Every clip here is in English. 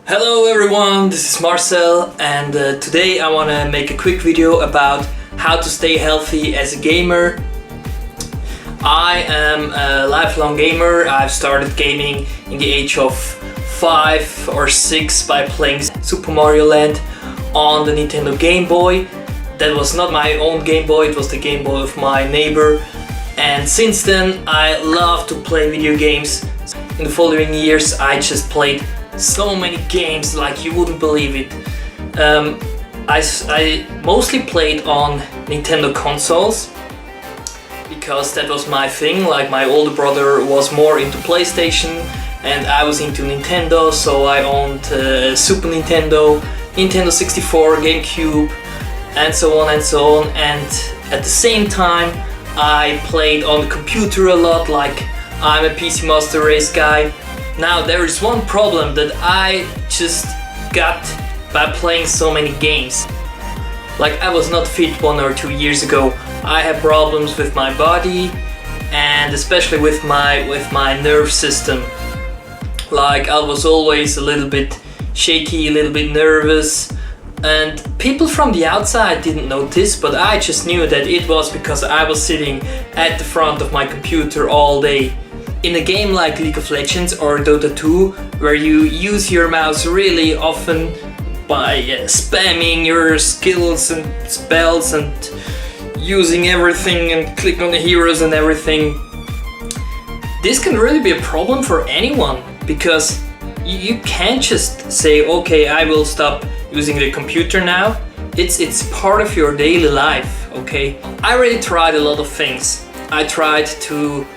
Hello everyone, this is Marcel and today I want to make a quick video about how to stay healthy as a gamer. I am a lifelong gamer. I've started gaming in the age of 5 or 6 by playing Super Mario Land on the Nintendo Game Boy. That was not my own Game Boy, it was the Game Boy of my neighbor. And since then I love to play video games. In the following years I just played so many games like you wouldn't believe it. I mostly played on Nintendo consoles because that was my thing. Like my older brother was more into PlayStation and I was into Nintendo, so I owned Super Nintendo, Nintendo 64, GameCube and so on and so on. And at the same time I played on the computer a lot, like I'm a PC Master Race guy. Now there is one problem that I just got by playing so many games. Like I was not fit 1 or 2 years ago. I had problems with my body and especially with my nerve system. Like I was always a little bit shaky, a little bit nervous, and people from the outside didn't notice, but I just knew that it was because I was sitting at the front of my computer all day. In a game like League of Legends or Dota 2, where you use your mouse really often by spamming your skills and spells and using everything and click on the heroes and everything, this can really be a problem for anyone, because you can't just say, okay, I will stop using the computer now. It's part of your daily life, okay? I really tried a lot of things. I tried to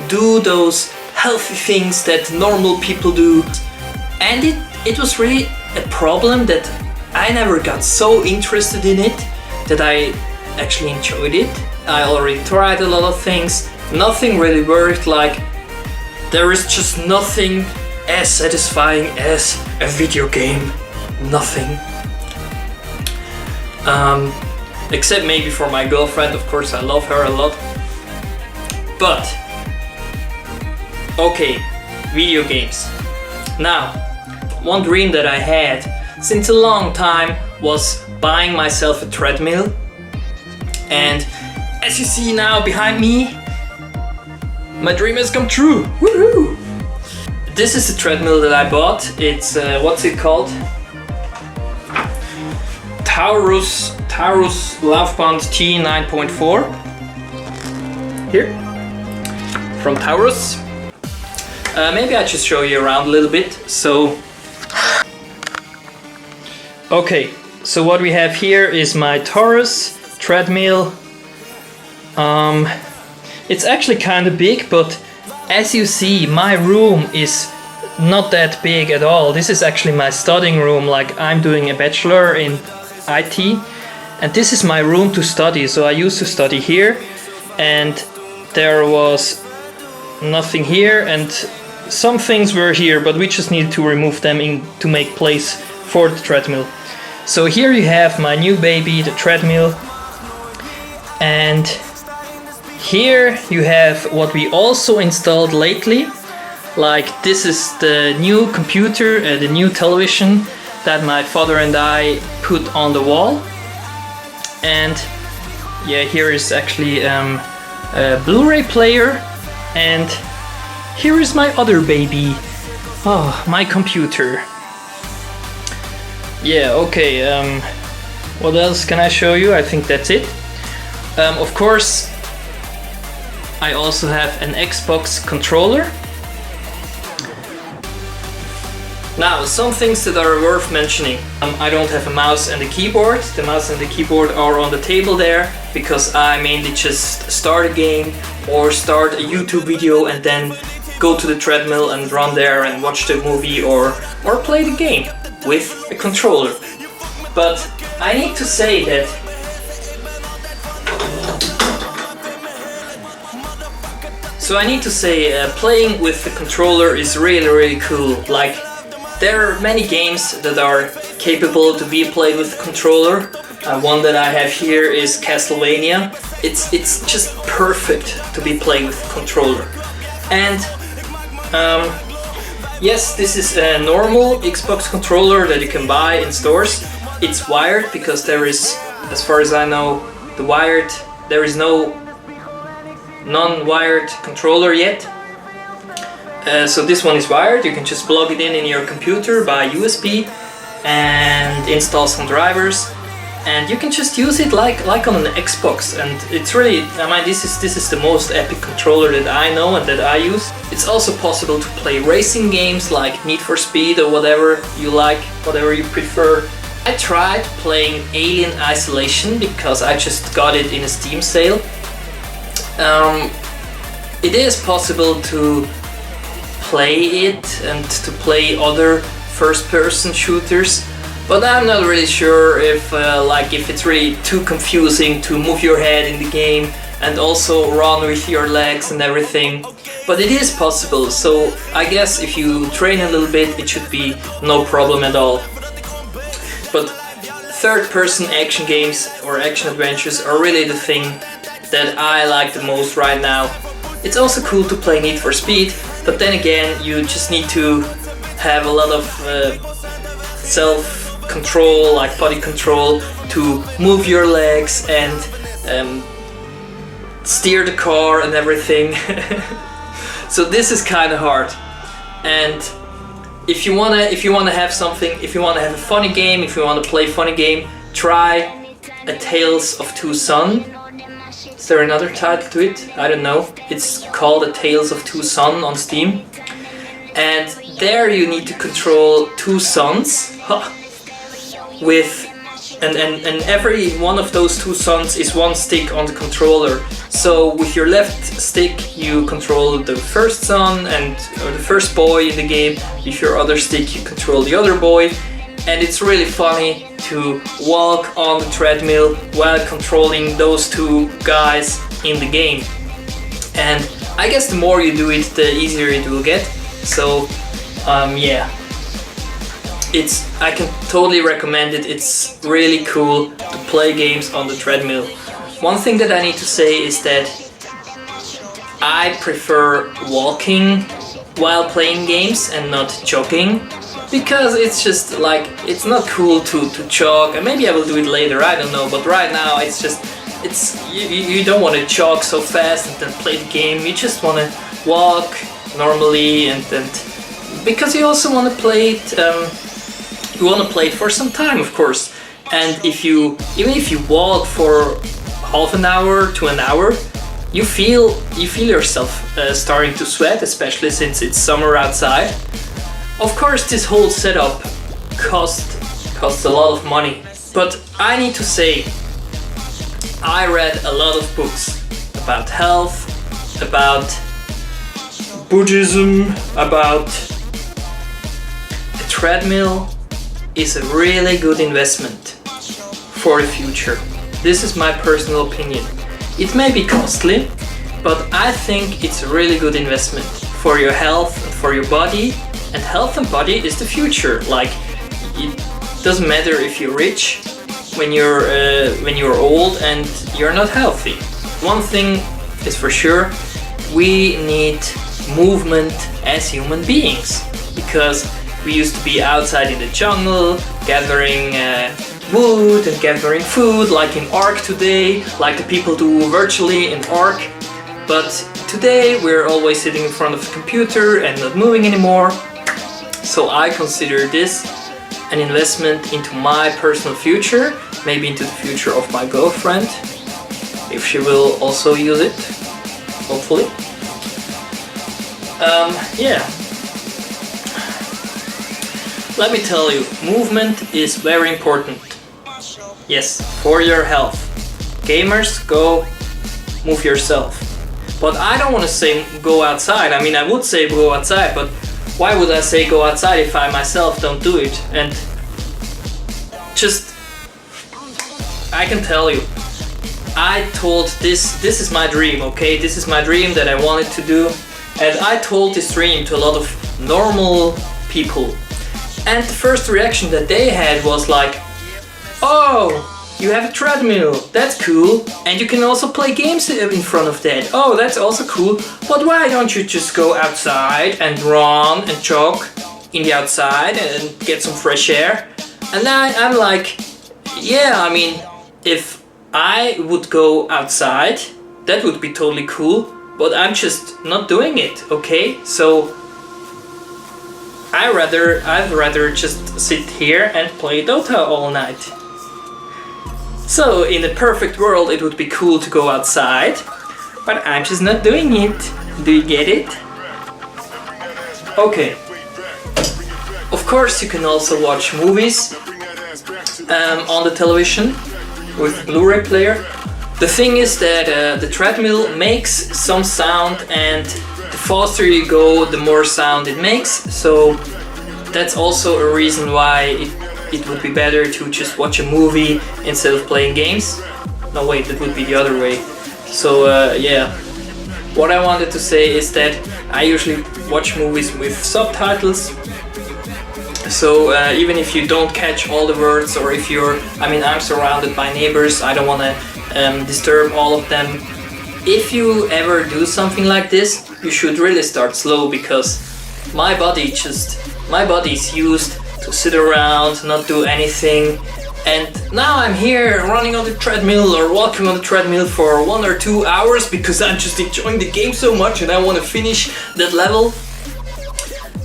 do those healthy things that normal people do, and it was really a problem that I never got so interested in it that I actually enjoyed it. I already tried a lot of things, nothing really worked. Like there is just nothing as satisfying as a video game. Nothing. Except maybe for my girlfriend, of course I love her a lot. But okay, video games. Now, one dream that I had since a long time was buying myself a treadmill. And as you see now behind me, my dream has come true. Woohoo! This is the treadmill that I bought. It's what's it called? Taurus Laufband T 9.4. Here, from Taurus. Maybe I just show you around a little bit. Okay, so what we have here is my Taurus treadmill. It's actually kind of big, but as you see, my room is not that big at all. This is actually my studying room. Like I'm doing a bachelor in IT, and this is my room to study. So I used to study here, and there was nothing here, and some things were here, but we just needed to remove them to make place for the treadmill. So here you have my new baby, the treadmill, and here you have what we also installed lately. Like this is the new computer, the new television that my father and I put on the wall. And yeah, here is actually a Blu-ray player, and here is my other baby. Oh, my computer. Yeah, okay, what else can I show you? I think that's it. Of course, I also have an Xbox controller. Now, some things that are worth mentioning. I don't have a mouse and a keyboard. The mouse and the keyboard are on the table there because I mainly just start a game or start a YouTube video and then go to the treadmill and run there and watch the movie or play the game with a controller. But I need to say that playing with the controller is really cool. Like there are many games that are capable to be played with the controller. One that I have here is Castlevania. It's just perfect to be playing with the controller. And Yes, this is a normal Xbox controller that you can buy in stores. It's wired because there is, as far as I know, there is no non-wired controller yet. So this one is wired. You can just plug it in your computer by USB and install some drivers, and you can just use it like on an Xbox. And it's really, I mean, this is the most epic controller that I know and that I use. It's also possible to play racing games like Need for Speed or whatever you like, whatever you prefer. I tried playing Alien Isolation because I just got it in a Steam sale. It is possible to play it and to play other first-person shooters, but I'm not really sure if it's really too confusing to move your head in the game and also run with your legs and everything. But it is possible, so I guess if you train a little bit, it should be no problem at all. But third-person action games or action adventures are really the thing that I like the most right now. It's also cool to play Need for Speed, but then again, you just need to have a lot of self-control, like body control, to move your legs and steer the car and everything. So this is kind of hard. And if you wanna have something, if you wanna have a funny game, if you wanna play a funny game, try A Tales of Two Sons. Is there another title to it? I don't know. It's called A Tales of Two Sons on Steam. And there you need to control two sons with and every one of those two sons is one stick on the controller. So with your left stick you control the first son or the first boy in the game. With your other stick you control the other boy. And it's really funny to walk on the treadmill while controlling those two guys in the game. And I guess the more you do it, the easier it will get. So yeah, I can totally recommend it. It's really cool to play games on the treadmill. One thing that I need to say is that I prefer walking while playing games and not jogging, because it's just like, it's not cool to jog, and maybe I will do it later, I don't know, but right now it's just, you don't want to jog so fast and then play the game. You just want to walk normally and because you also want to play it, you want to play it for some time, of course. And even if you walk for half an hour to an hour, you feel yourself starting to sweat, especially since it's summer outside. Of course, this whole setup costs a lot of money, but I need to say, I read a lot of books about health, about Buddhism, about a treadmill is a really good investment for the future. This is my personal opinion. It may be costly, but I think it's a really good investment for your health and for your body. And health and body is the future. Like, it doesn't matter if you're rich when you're old and you're not healthy. One thing is for sure, we need movement as human beings, because we used to be outside in the jungle gathering wood and gathering food, like in Ark today, like the people do virtually in Ark. But today we're always sitting in front of the computer and not moving anymore. So I consider this an investment into my personal future, maybe into the future of my girlfriend, if she will also use it, hopefully. Yeah. Let me tell you, movement is very important. Yes, for your health. Gamers, go move yourself. But I don't want to say go outside. I mean, I would say go outside, but why would I say go outside if I myself don't do it? And just, I can tell you, I told this is my dream, okay? This is my dream that I wanted to do. And I told this dream to a lot of normal people. And the first reaction that they had was like, oh, you have a treadmill, that's cool. And you can also play games in front of that. Oh, that's also cool. But why don't you just go outside and run and jog in the outside and get some fresh air? And I'm like, yeah, I mean, if I would go outside, that would be totally cool. But I'm just not doing it, okay? So I'd rather just sit here and play Dota all night. So in a perfect world it would be cool to go outside, but I'm just not doing it. Do you get it? Okay. Of course you can also watch movies on the television with Blu-ray player. The thing is that the treadmill makes some sound, and the faster you go, the more sound it makes. So that's also a reason why it would be better to just watch a movie instead of playing games. No, wait, that would be the other way. So yeah, what I wanted to say is that I usually watch movies with subtitles. So even if you don't catch all the words, or if I'm surrounded by neighbors, I don't want to disturb all of them. If you ever do something like this, you should really start slow, because my body is used to sit around, not do anything, and now I'm here running on the treadmill or walking on the treadmill for 1 or 2 hours because I'm just enjoying the game so much and I want to finish that level.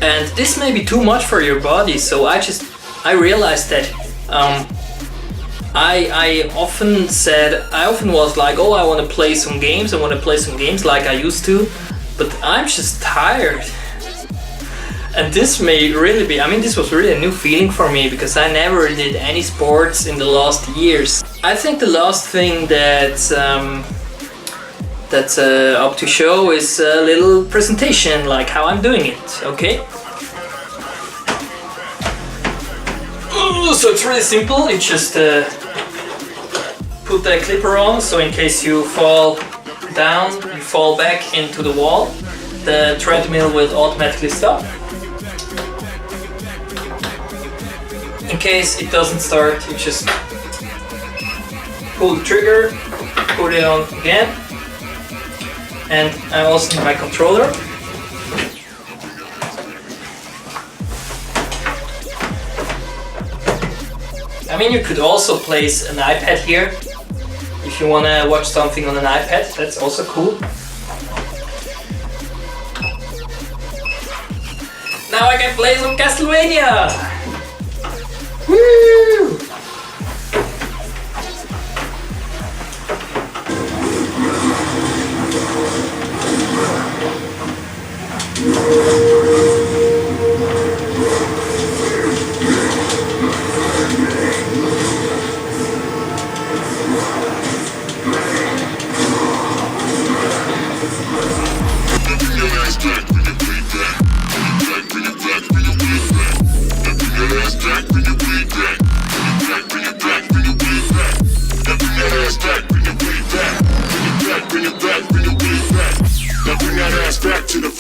And this may be too much for your body, so I realized that I often was like, oh, I want to play some games like I used to, but I'm just tired. And this may really be, this was really a new feeling for me, because I never did any sports in the last years. I think the last thing that's up to show is a little presentation, like how I'm doing it, okay? So it's really simple, you just put the clipper on, so in case you fall down, you fall back into the wall, the treadmill will automatically stop. In case it doesn't start, you just pull the trigger, put it on again, and I also need my controller. You could also place an iPad here if you want to watch something on an iPad, that's also cool. Now I can play some Castlevania! Woo! Back to the